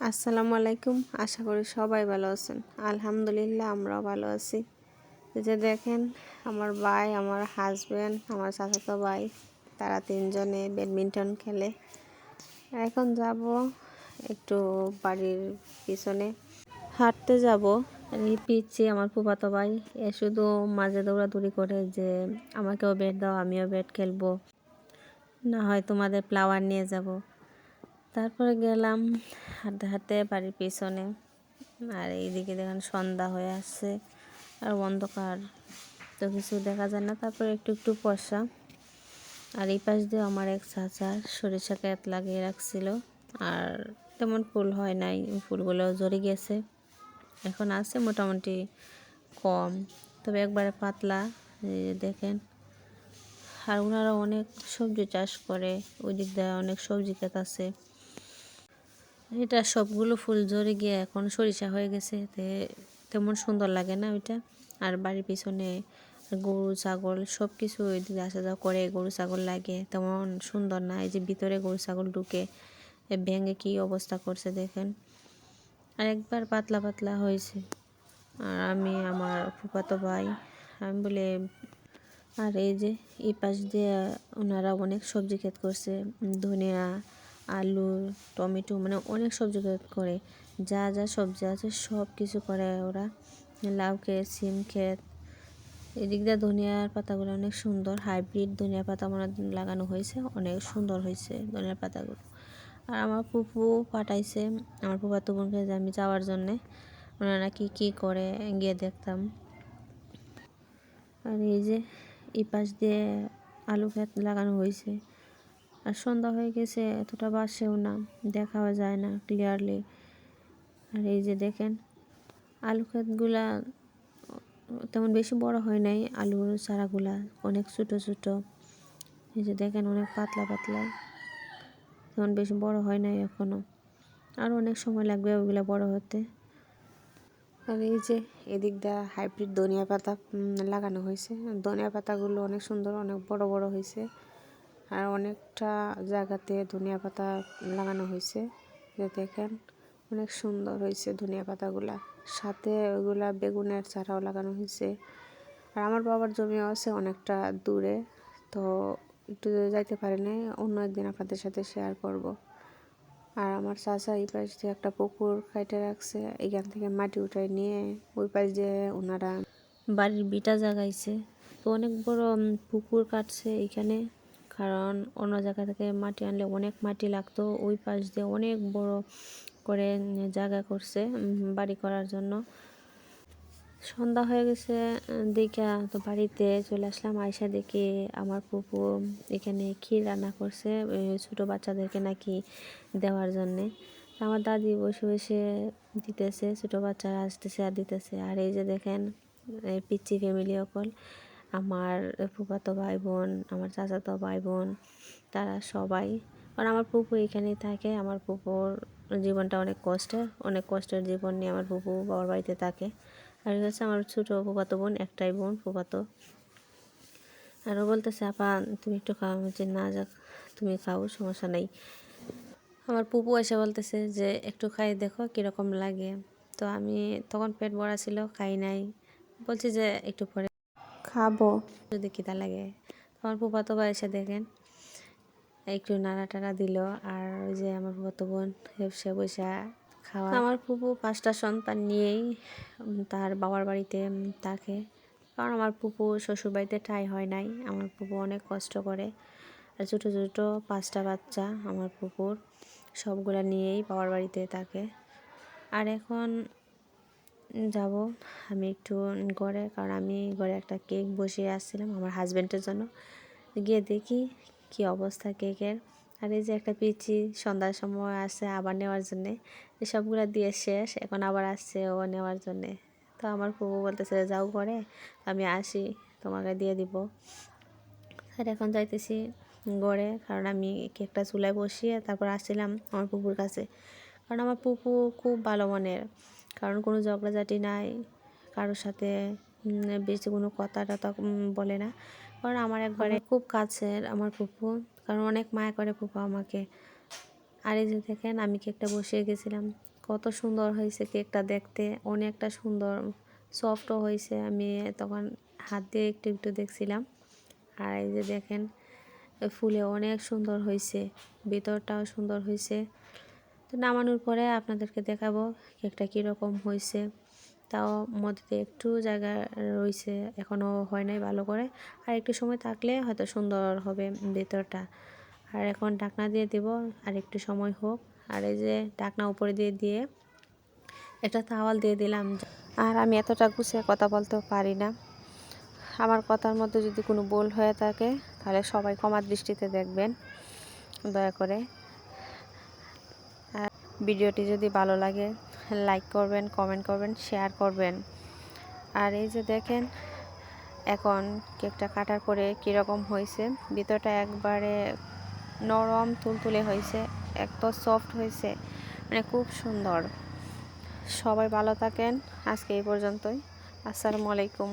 আসসালামু আলাইকুম। আশা করি সবাই ভালো আছেন। আলহামদুলিল্লাহ আমরাও ভালো আছি। এই যে দেখেন আমার ভাই, আমার হাজব্যান্ড, আমার চাচাতো ভাই, তারা তিনজনে ব্যাডমিন্টন খেলে। এখন যাব একটু বাড়ির পিছনে হাঁটতে যাব। এই পিচ্ছি আমার ফুফাতো ভাই, এ শুধু মাঝে দৌড়াদৌড়ি করে যে আমাকেও ব্যাট দাও, আমিও ব্যাট খেলবো, না হয় তোমাদের ফ্লাওয়ার নিয়ে যাব। তারপরে গেলাম হাঁটতে হাঁটতে বাড়ির পিছনে। আর এইদিকে দেখেন সন্ধ্যা হয়ে আসছে আর অন্ধকার, তো কিছু দেখা যায় না। তারপরে একটু একটু কুয়াশা। আর এই পাশ দিয়ে আমার এক চাচা সরিষা ক্ষেত লাগিয়ে রাখছিল, আর তেমন ফুল হয় নাই, ফুলগুলো ঝরে গেছে। এখন আছে মোটামুটি কম, তবে একবারে পাতলা। এই যে দেখেন, আর ওনারা অনেক সবজি চাষ করে, ওই দিক দিয়ে অনেক সবজি ক্ষেত আছে। এটা সবগুলো ফুল ঝরে গিয়ে এখন সরিষা হয়ে গেছে, তেমন সুন্দর লাগে না ওইটা। আর বাড়ির পিছনে গরু ছাগল সব কিছু ওইদিকে আসা যাওয়া করে, গরু ছাগল লাগে, তেমন সুন্দর না। এই যে ভিতরে গরু ছাগল ঢুকে ভেঙে কি অবস্থা করছে দেখেন। আর একবার পাতলা পাতলা হয়েছে। আর আমি, আমার ফুফাতো ভাই, আমি বলে, আর এই যে এই পাশ দিয়ে ওনারা অনেক সবজি ক্ষেত করছে, ধনিয়া, আলু, টমেটো, মানে অনেক সবজি ক্ষেত করে। যা যা সবজি আছে সব কিছু করে ওরা। লাউ ক্ষেত, সিম ক্ষেত। এদিক দিয়ে ধনিয়ার পাতাগুলো অনেক সুন্দর, হাইব্রিড ধনিয়া পাতা মনে লাগানো হয়েছে, অনেক সুন্দর হয়েছে ধনিয়ার পাতাগুলো। আর আমার ফুফু পাঠাইছে আমার ফুফাতো বোনকে যে আমি যাওয়ার জন্যে, ওনারা কি করে গিয়ে দেখতাম। আর এই যে এই পাশ দিয়ে আলু ক্ষেত লাগানো হয়েছে। আর সন্ধ্যা হয়ে গেছে, এতটা বাসেও না, দেখাও যায় না ক্লিয়ারলি। আর এই যে দেখেন আলু ক্ষেতগুলা তেমন বেশি বড় হয় নাই, আলুর চারাগুলা অনেক ছোটো ছোটো। এই যে দেখেন অনেক পাতলা পাতলা, তেমন বেশি বড় হয় নাই এখনও, আর অনেক সময় লাগবে ওইগুলা বড় হতে। আর এই যে এদিক দিয়ে হাইব্রিড ধনিয়া পাতা লাগানো হয়েছে। ধনিয়া পাতাগুলো অনেক সুন্দর, অনেক বড় বড় হয়েছে। আর অনেকটা জায়গাতে ধনিয়া পাতা লাগানো হয়েছে, যে দেখেন অনেক সুন্দর হয়েছে ধনিয়া পাতাগুলা। সাথে ওইগুলা বেগুনের চারাও লাগানো হয়েছে। আর আমার বাবার জমিও আছে অনেকটা দূরে, তো একটু যাইতে পারি নাই, অন্য একদিন আপনাদের সাথে শেয়ার করব। আর আমার চাচা এই পাশ দিয়ে একটা পুকুর কাটে রাখছে, এখান থেকে মাটি উঠাই নিয়ে ওই পাশ দিয়ে ওনারা বাড়ির বিটা জাগাইছে। তো অনেক বড় পুকুর কাটছে এখানে, কারণ অন্য জায়গা থেকে মাটি আনলে অনেক মাটি লাগতো। ওই পাশ দিয়ে অনেক বড় করে জায়গা করছে বাড়ি করার জন্য। সন্ধ্যা হয়ে গেছে দেখা, তো বাড়িতে চলে আসলাম। আয়সা দেখে আমার ফুপু এখানে ক্ষীর রান্না করছে ছোটো বাচ্চাদেরকে নাকি দেওয়ার জন্যে। আমার দাদি বসে বসে দিতেছে, ছোটো বাচ্চারা আসতেছে আর দিতেছে। আর এই যে দেখেন পিচ্চি ফ্যামিলি সকল, আমার ফুফাতো ভাই বোন, আমার চাচাতো ভাই বোন, তারা সবাই। কারণ আমার ফুপু এখানেই থাকে। আমার ফুপুর জীবনটা অনেক কষ্টের জীবন নিয়ে আমার ফুপু বাবার বাড়িতে থাকে। আর হচ্ছে আমার ছোটো ফুফাতো বোন, একটাই বোন ফুফাতো। আরও বলতেছে আপা তুমি একটু খাও, যে না যাক তুমি খাও, সমস্যা নেই। আমার পুপু এসে বলতেছে যে একটু খাই দেখো কীরকম লাগে। তো আমি তখন পেট ভরা ছিল, খাই নাই, বলছি যে একটু পরে খাবো যদি খিদা লাগে। আমার ফুফাতো ভাই এসে দেখেন একটু নাড়া টাড়া দিল। আর ওই যে আমার ফুফাতো বোন সে বসে খাওয়া। আমার ফুপু 5টা সন্তান নিয়েই তার বাবার বাড়িতে থাকে, কারণ আমার ফুপু শ্বশুর বাড়িতে ঠাঁই হয় নাই। আমার ফুপু অনেক কষ্ট করে। আর ছোটো ছোটো 5টা বাচ্চা আমার ফুপুর, সবগুলা নিয়েই বাবার বাড়িতে থাকে। আর এখন যাব আমি একটু ঘরে, কারণ আমি ঘরে একটা কেক বসিয়ে আসছিলাম আমার হাজব্যান্ডের জন্য। গিয়ে দেখি কি অবস্থা কেকের। আর এই যে একটা পিচি সন্ধ্যার সময় আসছে আবার নেওয়ার জন্যে, সবগুলো দিয়ে শেষ, এখন আবার আসছে ও নেওয়ার জন্যে। তো আমার ফুপু বলতেছে যাও ঘরে, আমি আসি তোমাকে দিয়ে দিব। আর এখন যাইতেছি ঘরে, কারণ আমি কেকটা চুলায় বসিয়ে তারপর আসছিলাম আমার ফুপুর কাছে। কারণ আমার ফুপু খুব ভালো মনের, কারণ কোনো ঝগড়াঝাটি নাই কারোর সাথে, বেশি কোনো কথা টথা বলে না। কারণ আমার একবারে খুব কাছের আমার ফুপু, কারণ অনেক মায়া করে ফুপু আমাকে। আর এই যে দেখেন আমি কেকটা বসিয়ে গেছিলাম, কত সুন্দর হয়েছে কেকটা দেখতে, অনেকটা সুন্দর সফটও হয়েছে। আমি তখন হাত দিয়ে একটু একটু দেখছিলাম। আর এই যে দেখেন ফুলে অনেক সুন্দর হয়েছে, ভিতরটাও সুন্দর হয়েছে। তো নামানোর পরে আপনাদেরকে দেখাবো কেকটা কীরকম হয়েছে। তাও মধ্যে একটু জায়গা রয়েছে, এখনও হয় নাই ভালো করে, আর একটু সময় থাকলে হয়তো সুন্দর হবে ভিতরটা। আর এখন ঢাকনা দিয়ে দেব, আর একটু সময় হোক। আর এই যে ঢাকনা উপরে দিয়ে দিয়ে একটা তাওয়াল দিয়ে দিলাম। আর আমি এতটা গুছিয়ে কথা বলতেও পারি না, আমার কথার মধ্যে যদি কোনো ভুল হয়ে থাকে তাহলে সবাই ক্ষমার দৃষ্টিতে দেখবেন দয়া করে। আর ভিডিওটি যদি ভালো লাগে লাইক করবেন, কমেন্ট করবেন, শেয়ার করবেন। আর এই যে দেখেন এখন কেকটা কাটার পরে কীরকম হয়েছে, ভিতরটা একবারে নরম তুলতুলে হয়েছে, এত সফট হয়েছে, মানে খুব সুন্দর। সবাই ভালো থাকেন, আজকে এই পর্যন্তই। আসসালামু আলাইকুম।